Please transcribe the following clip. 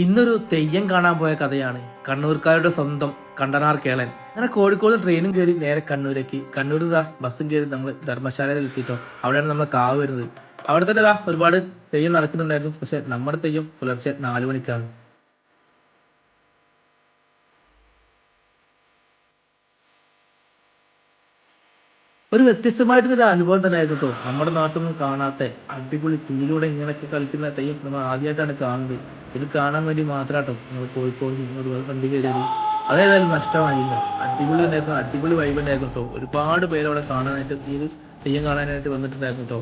ഇന്നൊരു തെയ്യം കാണാൻ പോയ കഥയാണ്. കണ്ണൂർക്കാരുടെ സ്വന്തം കണ്ടനാർ കേളൻ. അങ്ങനെ കോഴിക്കോട് ട്രെയിനും കയറി നേരെ കണ്ണൂരേക്ക്. കണ്ണൂർ ബസ്സും കയറി നമ്മൾ ധർമ്മശാലയിൽ എത്തിയിട്ടോ. അവിടെയാണ് നമ്മൾ കാവ് വരുന്നത്. അവിടെ തന്നെ ഒരുപാട് തെയ്യം നടക്കുന്നുണ്ടായിരുന്നു. പക്ഷെ നമ്മുടെ തെയ്യം പുലർച്ചെ 4 മണിക്കാണ്. ഒരു വ്യത്യസ്തമായിട്ടുള്ള അനുഭവം തന്നെയായിരുന്നു കേട്ടോ. നമ്മുടെ നാട്ടിലൊന്നും കാണാത്ത അടിപൊളി കുഞ്ഞിലൂടെ ഇങ്ങനെയൊക്കെ കളിക്കുന്ന തെയ്യം നമ്മൾ ആദ്യമായിട്ടാണ് കാണുന്നത്. ഇത് കാണാൻ വേണ്ടി മാത്രമാട്ടോ നമ്മൾ കോഴിക്കോട് ഒരുപാട് വണ്ടി കയറിയത്. അതേതായാലും നഷ്ടമായില്ല. അടിപൊളി ഉണ്ടായിരുന്നു, അടിപൊളി വൈബ് ഉണ്ടായിരുന്നു കേട്ടോ. ഒരുപാട് പേര് അവിടെ കാണാനായിട്ട് ഈ ഒരു തെയ്യം കാണാനായിട്ട് വന്നിട്ടുണ്ടായിരുന്നു കേട്ടോ.